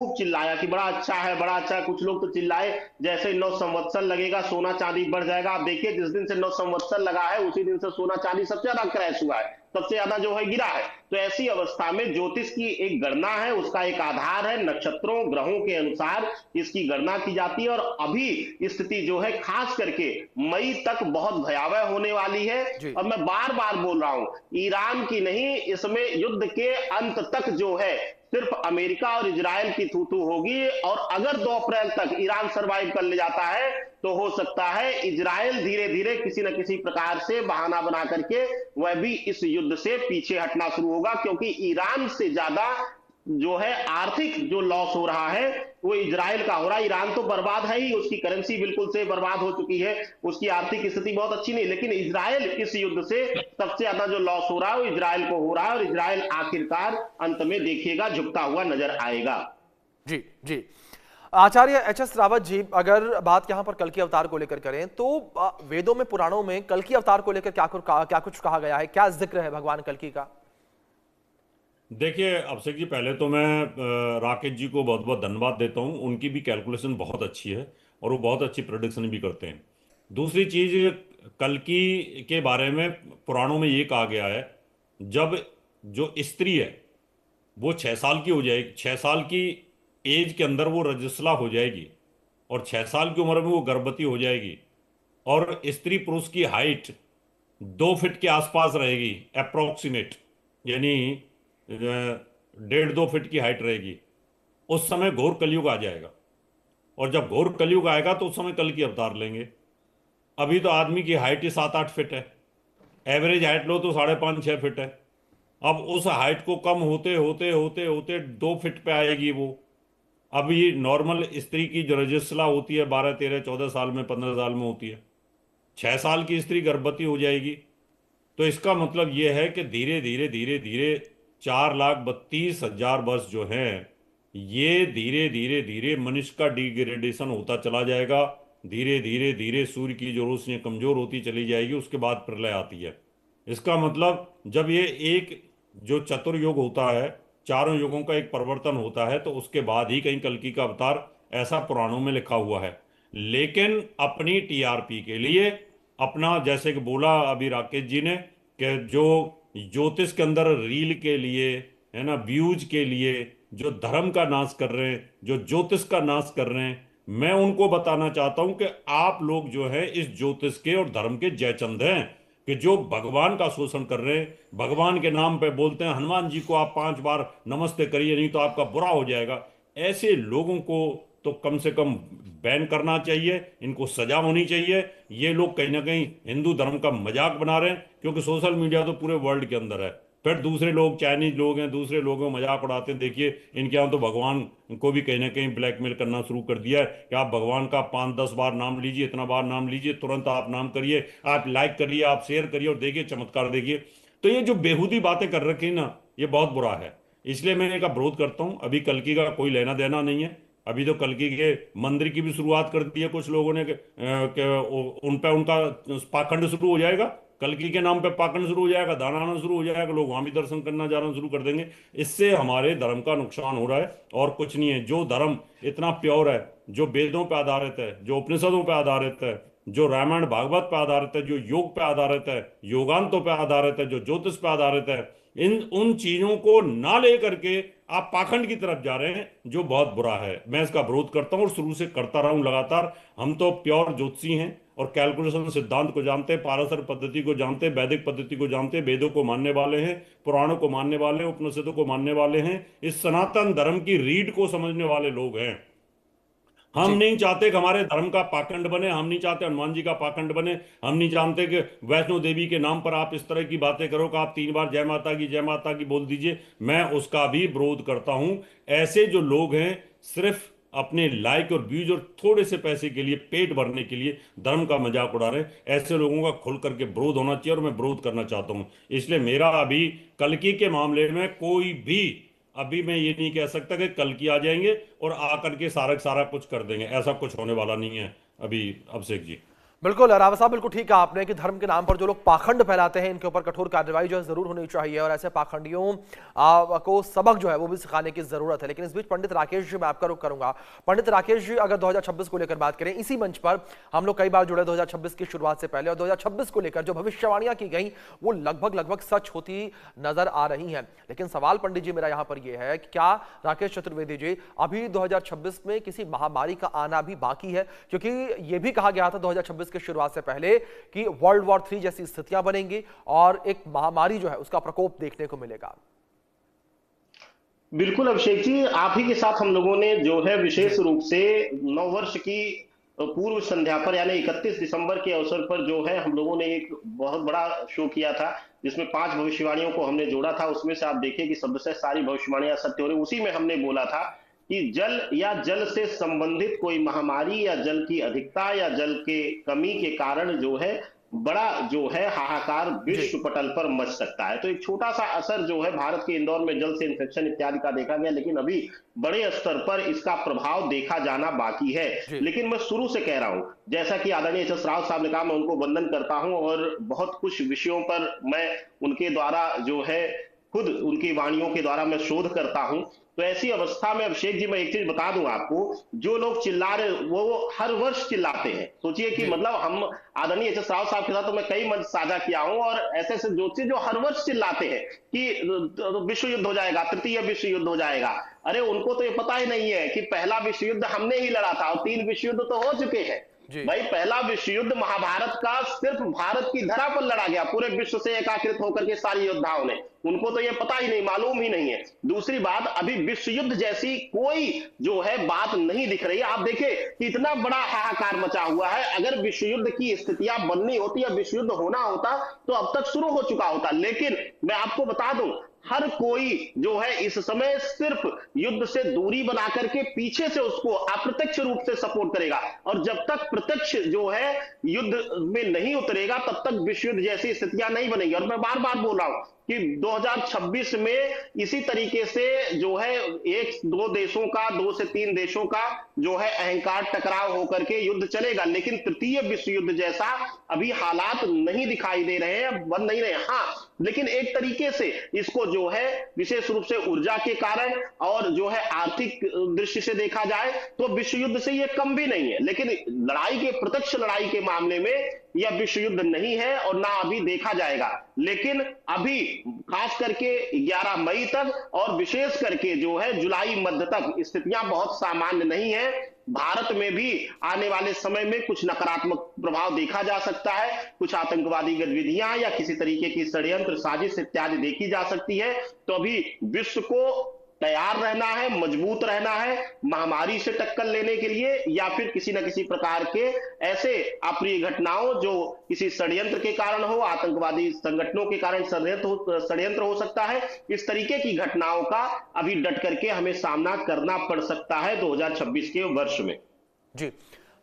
खूब चिल्लाया कि बड़ा अच्छा है, बड़ा अच्छा है। कुछ लोग तो चिल्लाए जैसे 9 संवत्सर लगेगा, सोना चांदी बढ़ जाएगा। आप देखिए जिस दिन से 9 संवत्सर लगा है उसी दिन से सोना चांदी सबसे ज्यादा क्रैश हुआ है, सबसे ज्यादा जो है गिरा है। तो ऐसी अवस्था में ज्योतिष की एक गणना है, उसका एक आधार है, नक्षत्रों ग्रहों के अनुसार इसकी गणना की जाती है। और अभी स्थिति जो है खास करके मई तक बहुत भयावह होने वाली है। जी। और मैं बार बार बोल रहा हूं, ईरान की नहीं, इसमें युद्ध के अंत तक जो है सिर्फ अमेरिका और इजराइल की थू थू होगी। और अगर 2 अप्रैल तक ईरान सरवाइव कर ले जाता है तो हो सकता है इजराइल धीरे धीरे किसी न किसी प्रकार से बहाना बना करके वह भी इस युद्ध से पीछे हटना शुरू होगा, क्योंकि ईरान से ज्यादा जो है आर्थिक जो लॉस हो रहा है वो इजराइल का हो रहा है। ईरान तो बर्बाद है ही, उसकी करेंसी बिल्कुल से बर्बाद हो चुकी है, उसकी आर्थिक स्थिति बहुत अच्छी नहीं, लेकिन इजराइल इस युद्ध से सबसे ज्यादा जो लॉस हो रहा है वो इजराइल को हो रहा है। और इजराइल आखिरकार अंत में देखिएगा झुकता हुआ नजर आएगा। जी। जी। आचार्य एच एस रावत जी, अगर बात यहां पर कल की अवतार को लेकर करें तो वेदों में, पुराणों में कल की अवतार को लेकर क्या कुछ कहा गया है, क्या जिक्र है भगवान कल की का? देखिए अभिषेक जी, पहले तो मैं राकेश जी को बहुत बहुत धन्यवाद देता हूँ। उनकी भी कैलकुलेशन बहुत अच्छी है और वो बहुत अच्छी प्रोडिक्शन भी करते हैं। दूसरी चीज, कल्कि के बारे में पुराणों में ये कहा गया है, जब जो स्त्री है वो 6 साल की हो जाएगी, 6 साल की एज के अंदर वो रजस्वला हो जाएगी और 6 साल की उम्र में वो गर्भवती हो जाएगी, और स्त्री पुरुष की हाइट 2 फीट के आसपास रहेगी, अप्रोक्सीमेट, यानी 1.5 2 फीट की हाइट रहेगी। उस समय घोर कलयुग आ जाएगा, और जब घोर कलयुग आएगा तो उस समय कल की अवतार लेंगे। अभी तो आदमी की हाइट ही 7 8 फीट है, एवरेज हाइट लो तो 5.5 6 फीट है। अब उस हाइट को कम होते होते होते होते 2 फीट पे आएगी वो। अभी नॉर्मल स्त्री की जो रजस्वला होती है 12 13 14 साल में, 15 साल में होती है। 6 साल की स्त्री गर्भवती हो जाएगी। तो इसका मतलब यह है कि धीरे धीरे धीरे धीरे 4,32,000 वर्ष जो हैं, ये धीरे धीरे धीरे मनुष्य का डिग्रेडेशन होता चला जाएगा। धीरे धीरे धीरे सूर्य की जो रोशनी कमजोर होती चली जाएगी, उसके बाद प्रलय आती है। इसका मतलब जब ये एक जो चतुर्युग होता है, चारों युगों का एक परिवर्तन होता है, तो उसके बाद ही कहीं कल्कि का अवतार, ऐसा पुराणों में लिखा हुआ है। लेकिन अपनी टीआरपी के लिए, अपना जैसे कि बोला अभी राकेश जी ने, कि जो ज्योतिष के अंदर रील के लिए, है ना, व्यूज के लिए जो धर्म का नाश कर रहे हैं, जो ज्योतिष का नाश कर रहे हैं, मैं उनको बताना चाहता हूं कि आप लोग जो है इस ज्योतिष के और धर्म के जयचंद हैं, कि जो भगवान का शोषण कर रहे हैं। भगवान के नाम पे बोलते हैं हनुमान जी को आप 5 बार नमस्ते करिए, नहीं तो आपका बुरा हो जाएगा। ऐसे लोगों को तो कम से कम बैन करना चाहिए, इनको सजा होनी चाहिए। ये लोग कहीं ना कहीं हिंदू धर्म का मजाक बना रहे हैं, क्योंकि सोशल मीडिया तो पूरे वर्ल्ड के अंदर है। फिर दूसरे लोग, चाइनीज लोग हैं, दूसरे लोगों का मजाक उड़ाते हैं। देखिए इनके यहाँ तो भगवान को भी कहीं ना कहीं ब्लैकमेल करना शुरू कर दिया है कि आप भगवान का 5 10 बार नाम लीजिए, इतना बार नाम लीजिए, तुरंत आप नाम करिए, आप लाइक करिए, आप शेयर करिए, और देखिए चमत्कार देखिए। तो ये जो बेहूदी बातें कर रखी ना, ये बहुत बुरा है। इसलिए मैं इनका विरोध करता हूँ। अभी कल्कि का कोई लेना देना नहीं है। अभी तो कल्कि के मंदिर की भी शुरुआत कर दी है कुछ लोगों ने कि उन पे उनका पाखंड शुरू हो जाएगा। कल्कि के नाम पे पाखंड शुरू हो जाएगा, दान आना शुरू हो जाएगा, लोग वहां भी दर्शन करना जाना शुरू कर देंगे। इससे हमारे धर्म का नुकसान हो रहा है और कुछ नहीं है। जो धर्म इतना प्योर है, जो वेदों पे आधारित है, जो उपनिषदों पे आधारित है, जो रामायण भागवत पे आधारित है, जो योग पे आधारित है, योगांतों पे आधारित है, जो ज्योतिष पे आधारित है, इन उन चीजों को ना लेकर के आप पाखंड की तरफ जा रहे हैं, जो बहुत बुरा है। मैं इसका विरोध करता हूं और शुरू से करता रहा हूं लगातार। हम तो प्योर ज्योतिषी हैं और कैलकुलेशन सिद्धांत को जानते हैं, पाराशर पद्धति को जानते हैं, वैदिक पद्धति को जानते हैं, वेदों को मानने वाले हैं, पुराणों को मानने वाले हैं, उपनिषदों को मानने वाले हैं, इस सनातन धर्म की रीढ़ को समझने वाले लोग हैं। हम जी। नहीं चाहते कि हमारे धर्म का पाखंड बने, हम नहीं चाहते हनुमान जी का पाखंड बने, हम नहीं जानते कि वैष्णो देवी के नाम पर आप इस तरह की बातें करो कि आप 3 बार जय माता की बोल दीजिए। मैं उसका भी विरोध करता हूं। ऐसे जो लोग हैं, सिर्फ अपने लाइक और व्यूज और थोड़े से पैसे के लिए, पेट भरने के लिए धर्म का मजाक उड़ा रहे हैं, ऐसे लोगों का खुल करके विरोध होना चाहिए, और मैं विरोध करना चाहता हूं। इसलिए मेरा अभी कल्कि के मामले में कोई भी, अभी मैं ये नहीं कह सकता कि कल की आ जाएंगे और आकर के सारा सारा कुछ कर देंगे, ऐसा कुछ होने वाला नहीं है अभी, अभिषेक जी। बिल्कुल रावत साहब, बिल्कुल ठीक कहा आपने कि धर्म के नाम पर जो लोग पाखंड फैलाते हैं इनके ऊपर कठोर कार्रवाई जो है जरूर होनी चाहिए और ऐसे पाखंडियों को सबक जो है वो भी सिखाने की जरूरत है। लेकिन इस बीच पंडित राकेश जी, मैं आपका रुख करूंगा। पंडित राकेश जी, अगर 2026 को लेकर बात करें, इसी मंच पर हम लोग कई बार जुड़े 2026 की शुरुआत से पहले, और 2026 को लेकर जो भविष्यवाणियां की गई वो लगभग लगभग सच होती नजर आ रही हैं। लेकिन सवाल पंडित जी मेरा यहां पर यह है कि क्या राकेश चतुर्वेदी जी अभी 2026 में किसी महामारी का आना भी बाकी है? क्योंकि यह भी कहा गया था 2026 की शुरुआत से पहले कि वर्ल्ड वॉर 3 जैसी स्थितियां बनेंगी और एक महामारी जो है उसका प्रकोप देखने को मिलेगा। बिल्कुल अभिषेक जी, आप ही के साथ हम लोगों ने जो है जी विशेष रूप से नववर्ष की पूर्व संध्या पर यानी 31 दिसंबर के अवसर पर जो है हम लोगों ने एक बहुत बड़ा शो किया था, जिसमें 5 भविष्यवाणियों को हमने जोड़ा था। उसमें से आप देखिए कि सबसे सारी भविष्यवाणियां सत्य हो रही। उसी में हमने बोला था कि जल या जल से संबंधित कोई महामारी या जल की अधिकता या जल के कमी के कारण जो है बड़ा जो है हाहाकार जी विश्व पटल पर मच सकता है। तो एक छोटा सा असर जो है भारत के इंदौर में जल से इन्फेक्शन इत्यादि का देखा गया, लेकिन अभी बड़े स्तर पर इसका प्रभाव देखा जाना बाकी है। जी लेकिन मैं शुरू से कह रहा हूं, जैसा कि आदरणीय एच एस राव साहब ने कहा, मैं उनको वंदन करता हूं और बहुत कुछ विषयों पर मैं उनके द्वारा जो है खुद उनकी वाणियों के द्वारा मैं शोध करता हूं। तो ऐसी अवस्था में अभिषेक जी मैं एक चीज बता दूं आपको, जो लोग चिल्ला रहे वो हर वर्ष चिल्लाते हैं। सोचिए कि जी मतलब हम आदरणीय एच एस राव साहब के साथ तो मैं कई मंच साझा किया हूं, और ऐसे ऐसे ज्योतिषी जो हर वर्ष चिल्लाते हैं कि विश्व युद्ध हो जाएगा, तृतीय विश्व युद्ध हो जाएगा। अरे उनको तो ये पता ही नहीं है कि पहला विश्व युद्ध हमने ही लड़ा था और 3 विश्व युद्ध तो हो चुके हैं। जी भाई पहला विश्व युद्ध महाभारत का सिर्फ भारत की धरा पर लड़ा गया, पूरे विश्व से एकाकृत होकर के सारी योद्धाओं ने। उनको तो ये पता ही नहीं, मालूम ही नहीं है। दूसरी बात, अभी विश्व युद्ध जैसी कोई जो है बात नहीं दिख रही है। आप देखिए कि इतना बड़ा हाहाकार मचा हुआ है। अगर विश्व युद्ध की स्थितियां बननी होती या विश्व युद्ध होना होता तो अब तक शुरू हो चुका होता। लेकिन मैं आपको बता दूं, हर कोई जो है इस समय सिर्फ युद्ध से दूरी बना करके पीछे से उसको अप्रत्यक्ष रूप से सपोर्ट करेगा, और जब तक प्रत्यक्ष जो है युद्ध में नहीं उतरेगा तब तक विश्व युद्ध जैसी स्थितियां नहीं बनेगी। और मैं बार बार बोल रहा हूं कि 2026 में इसी तरीके से जो है 1-2 देशों का, 2 से 3 देशों का जो है अहंकार टकराव होकर के युद्ध चलेगा, लेकिन तृतीय विश्व युद्ध जैसा अभी हालात नहीं दिखाई दे रहे हैं, बन नहीं रहे। हाँ, लेकिन एक तरीके से इसको जो है विशेष रूप से ऊर्जा के कारण और जो है आर्थिक दृष्टि से देखा जाए तो विश्व युद्ध से ये कम भी नहीं है। लेकिन लड़ाई के, प्रत्यक्ष लड़ाई के मामले में यह विश्व युद्ध नहीं है और ना अभी देखा जाएगा। लेकिन अभी खास करके 11 मई तक और विशेष करके जो है जुलाई मध्य तक स्थितियां बहुत सामान्य नहीं है। भारत में भी आने वाले समय में कुछ नकारात्मक प्रभाव देखा जा सकता है, कुछ आतंकवादी गतिविधियां या किसी तरीके की षड्यंत्र साजिश इत्यादि देखी जा सकती है। तो अभी विश्व को तैयार रहना है, मजबूत रहना है महामारी से टक्कर लेने के लिए, या फिर किसी न किसी प्रकार के ऐसे अप्रिय घटनाओं जो किसी षड्यंत्र के कारण हो, आतंकवादी संगठनों के कारण षड्यंत्र हो सकता है। इस तरीके की घटनाओं का अभी डट करके हमें सामना करना पड़ सकता है 2026 के वर्ष में। जी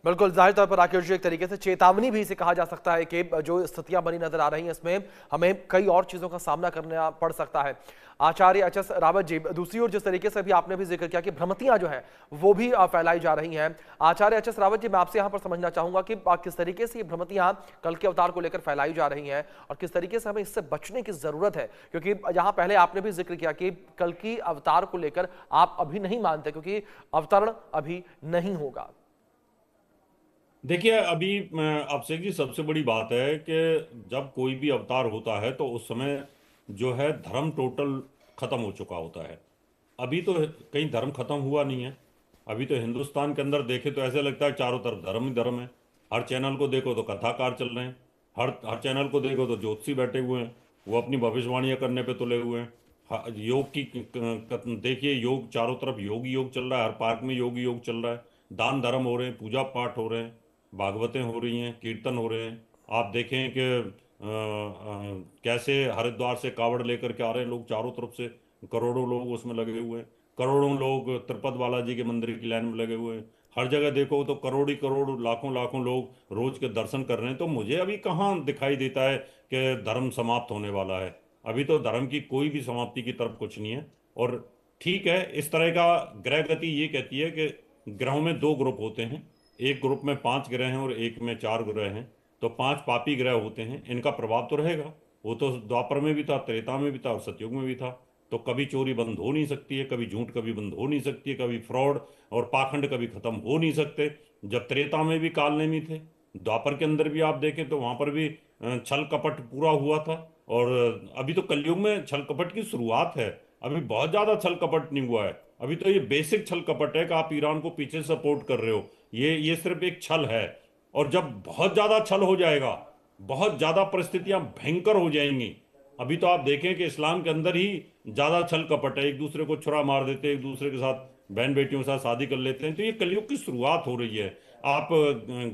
बिल्कुल, जाहिर तौर पर राकेश जी एक तरीके से चेतावनी भी इसे कहा जा सकता है कि जो स्थितियां बनी नजर आ रही हैं इसमें हमें कई और चीजों का सामना करना पड़ सकता है। आचार्य एच एस रावत जी, दूसरी ओर जिस तरीके से भी आपने भी जिक्र किया कि भ्रमतियां जो है वो भी फैलाई जा रही हैं, आचार्य एच एस रावत जी मैं आपसे यहां पर समझना चाहूंगा कि किस तरीके से ये भ्रमतियां कल के अवतार को लेकर फैलाई जा रही हैं और किस तरीके से हमें इससे बचने की जरूरत है। क्योंकि यहां पहले आपने भी जिक्र किया कि कल की अवतार को लेकर आप अभी नहीं मानते क्योंकि अवतरण अभी नहीं होगा। देखिए, अभी अभिषेक जी, सबसे बड़ी बात है कि जब कोई भी अवतार होता है तो उस समय जो है धर्म टोटल खत्म हो चुका होता है। अभी तो कहीं धर्म खत्म हुआ नहीं है। अभी तो हिंदुस्तान के अंदर देखे तो ऐसे लगता है चारों तरफ धर्म ही धर्म है। हर चैनल को देखो तो कथाकार चल रहे हैं, हर हर चैनल को देखो तो ज्योतिषी बैठे हुए हैं, वो अपनी भविष्यवाणियां करने पे तुले हुए हैं। योग की देखिए, योग चारों तरफ योग ही योग चल रहा है, हर पार्क में योग ही योग चल रहा है। दान धर्म हो रहे हैं, पूजा पाठ हो रहे हैं, भागवतें हो रही हैं, कीर्तन हो रहे हैं। आप देखें कि कैसे हरिद्वार से कावड़ लेकर के आ रहे हैं लोग, चारों तरफ से करोड़ों लोग उसमें लगे हुए हैं। करोड़ों लोग तिरुपति बालाजी के मंदिर की लाइन में लगे हुए हैं। हर जगह देखो तो करोड़ ही करोड़, लाखों लाखों लोग रोज के दर्शन कर रहे हैं। तो मुझे अभी कहाँ दिखाई देता है कि धर्म समाप्त होने वाला है। अभी तो धर्म की कोई भी समाप्ति की तरफ कुछ नहीं है। और ठीक है, इस तरह का ग्रह गति ये कहती है कि ग्रहों में 2 ग्रुप होते हैं, एक ग्रुप में 5 ग्रह हैं और एक में 4 ग्रह हैं, तो 5 पापी ग्रह होते हैं, इनका प्रभाव तो रहेगा। वो तो द्वापर में भी था, त्रेता में भी था और सतयुग में भी था। तो कभी चोरी बंद हो नहीं सकती है, कभी झूठ कभी बंद हो नहीं सकती है, कभी फ्रॉड और पाखंड कभी खत्म हो नहीं सकते। जब त्रेता में भी कालनेमी थे, द्वापर के अंदर भी आप देखें तो वहां पर भी छल कपट पूरा हुआ था। और अभी तो कलयुग में छल कपट की शुरुआत है, अभी बहुत ज्यादा छल कपट नहीं हुआ है। अभी तो ये बेसिक छल कपट है कि आप ईरान को पीछे सपोर्ट कर रहे हो, ये सिर्फ एक छल है। और जब बहुत ज्यादा छल हो जाएगा, बहुत ज्यादा परिस्थितियां भयंकर हो जाएंगी। अभी तो आप देखें कि इस्लाम के अंदर ही ज्यादा छल कपट है, एक दूसरे को छुरा मार देते हैं, एक दूसरे के साथ बहन बेटियों के साथ शादी कर लेते हैं। तो ये कलयुग की शुरुआत हो रही है। आप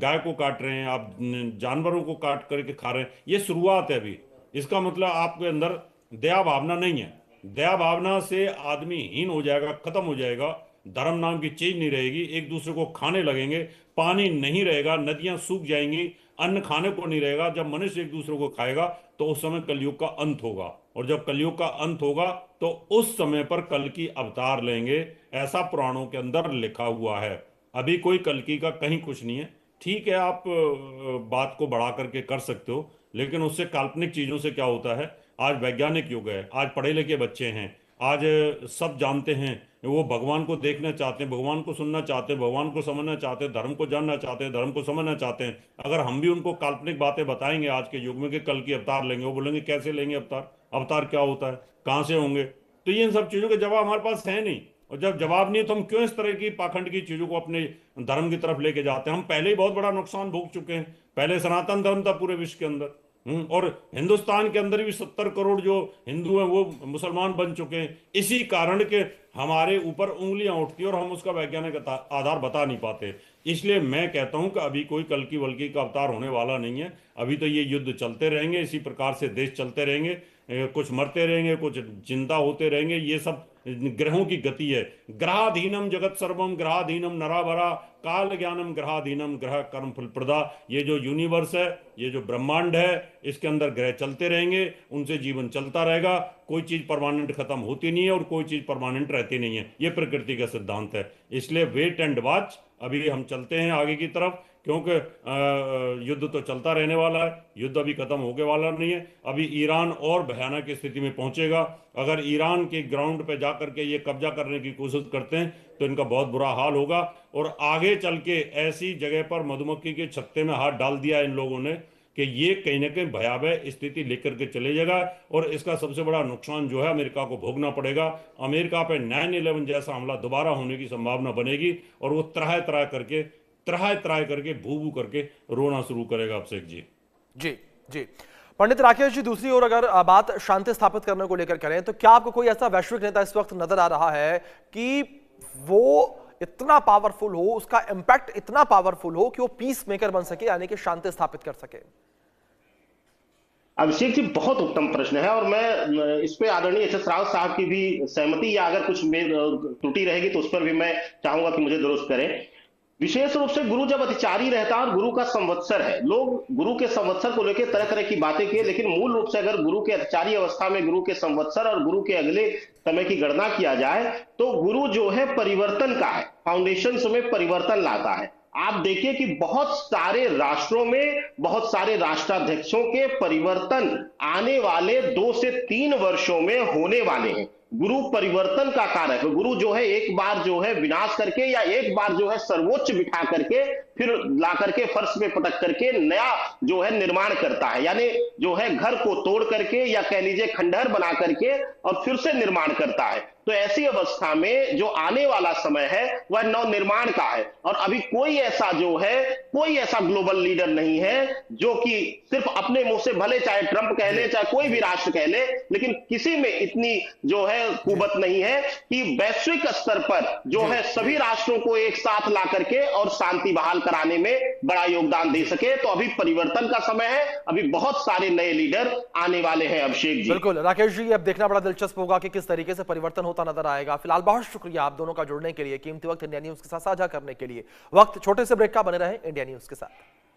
गाय को काट रहे हैं, आप जानवरों को काट करके खा रहे हैं, ये शुरुआत है अभी। इसका मतलब आपके अंदर दया भावना नहीं है। दया भावना से आदमी हीन हो जाएगा, खत्म हो जाएगा। धर्म नाम की चीज नहीं रहेगी, एक दूसरे को खाने लगेंगे, पानी नहीं रहेगा, नदियां सूख जाएंगी, अन्न खाने को नहीं रहेगा। जब मनुष्य एक दूसरे को खाएगा तो उस समय कलयुग का अंत होगा। और जब कलयुग का अंत होगा तो उस समय पर कल की अवतार लेंगे, ऐसा पुराणों के अंदर लिखा हुआ है। अभी कोई कल्कि का कहीं कुछ नहीं है। ठीक है, आप बात को बढ़ा करके कर सकते हो, लेकिन उससे काल्पनिक चीजों से क्या होता है। आज वैज्ञानिक युग है, आज पढ़े लिखे बच्चे हैं, आज सब जानते हैं। वो भगवान को देखना चाहते हैं, भगवान को सुनना चाहते हैं, भगवान को समझना चाहते हैं, धर्म को जानना चाहते हैं, धर्म को समझना चाहते हैं। अगर हम भी उनको काल्पनिक बातें बताएंगे आज के युग में कि कल की अवतार लेंगे, वो बोलेंगे कैसे लेंगे अवतार, अवतार क्या होता है, कहाँ से होंगे। तो ये इन सब चीजों के जवाब हमारे पास है नहीं। और जब जवाब नहीं है तो हम क्यों इस तरह की पाखंड की चीजों को अपने धर्म की तरफ लेके जाते हैं। हम पहले ही बहुत बड़ा नुकसान भोग चुके हैं। पहले सनातन धर्म था पूरे विश्व के अंदर, और हिंदुस्तान के अंदर भी 70 करोड़ जो हिंदू हैं वो मुसलमान बन चुके हैं, इसी कारण के हमारे ऊपर उंगलियां उठती और हम उसका वैज्ञानिक आधार बता नहीं पाते। इसलिए मैं कहता हूं कि अभी कोई कल्कि वल्कि का अवतार होने वाला नहीं है। अभी तो ये युद्ध चलते रहेंगे, इसी प्रकार से देश चलते रहेंगे, कुछ मरते रहेंगे, कुछ जिंदा होते रहेंगे। ये सब ग्रहों की गति है। ग्रहाधीनम जगत सर्वम ग्रहाधीनम नरावरा काल ज्ञानम ग्रहाधीनम ग्रह कर्म फल प्रदा। ये जो यूनिवर्स है, ये जो ब्रह्मांड है, इसके अंदर ग्रह चलते रहेंगे, उनसे जीवन चलता रहेगा। कोई चीज परमानेंट खत्म होती नहीं है और कोई चीज परमानेंट रहती नहीं है, ये प्रकृति का सिद्धांत है। इसलिए वेट एंड वॉच, अभी हम चलते हैं आगे की तरफ, क्योंकि युद्ध तो चलता रहने वाला है, युद्ध अभी खत्म होने वाला नहीं है। अभी ईरान और भयानक स्थिति में पहुंचेगा। अगर ईरान के ग्राउंड पे जाकर के ये कब्जा करने की कोशिश करते हैं तो इनका बहुत बुरा हाल होगा। और आगे चल के ऐसी जगह पर मधुमक्खी के छत्ते में हाथ डाल दिया इन लोगों ने कि ये कहीं ना कहीं भयावह स्थिति लेकर के चले जाएगा। और इसका सबसे बड़ा नुकसान जो है अमेरिका को भोगना पड़ेगा। अमेरिका पे 9/11 जैसा हमला दोबारा होने की संभावना बनेगी और वो त्राह करके भू भू करके रोना शुरू करेगा। अभिषेक जी जी जी पंडित राकेश जी, दूसरी ओर अगर बात शांति स्थापित करने को लेकर करें तो क्या आपको कोई ऐसा वैश्विक नेता इस वक्त नजर आ रहा है कि वो इतना पावरफुल हो, उसका इंपैक्ट इतना पावरफुल हो कि वो पीस मेकर बन सके, यानी कि शांति स्थापित कर सके? अभिषेक जी, बहुत उत्तम प्रश्न है और मैं इस पे आदरणीय एच एस रावत साहब की भी सहमति या अगर कुछ त्रुटि रहेगी तो उस पर भी मैं चाहूंगा कि मुझे दुरुस्त करें। विशेष रूप से गुरु जब अतिचारी रहता है और गुरु का संवत्सर है, लोग गुरु के संवत्सर को लेकर तरह तरह की बातें किए, लेकिन मूल रूप से अगर गुरु के अतिचारी अवस्था में गुरु के संवत्सर और गुरु के अगले समय की गणना किया जाए तो गुरु जो है परिवर्तन का है, फाउंडेशन में परिवर्तन लाता है। आप देखिए कि बहुत सारे राष्ट्रों में बहुत सारे राष्ट्राध्यक्षों के परिवर्तन आने वाले 2 से 3 वर्षों में होने वाले हैं। गुरु परिवर्तन का कारक, गुरु जो है एक बार जो है विनाश करके या एक बार जो है सर्वोच्च बिठा करके फिर ला करके फर्श पे पटक करके नया जो है निर्माण करता है, यानी जो है घर को तोड़ करके या कह लीजिए खंडहर बना करके और फिर से निर्माण करता है। तो ऐसी अवस्था में जो आने वाला समय है वह नव निर्माण का है। और अभी कोई ऐसा ग्लोबल लीडर नहीं है जो कि सिर्फ अपने मुंह से, भले चाहे ट्रंप कह ले चाहे कोई भी राष्ट्र कह ले, लेकिन किसी में इतनी जो है कुवत नहीं है कि वैश्विक स्तर पर जो है सभी राष्ट्रों को एक साथ ला करके और शांति बहाल कराने में बड़ा योगदान दे सके। तो अभी परिवर्तन का समय है, अभी बहुत सारे नए लीडर आने वाले हैं। अभिषेक जी, बिल्कुल राकेश जी, अब देखना बड़ा दिलचस्प होगा कि किस तरीके से परिवर्तन होता नजर आएगा। फिलहाल बहुत शुक्रिया आप दोनों का जुड़ने के लिए, कीमती वक्त इंडिया न्यूज के साथ साझा करने के लिए। वक्त छोटे से ब्रेक का, बने रहे इंडिया न्यूज के साथ।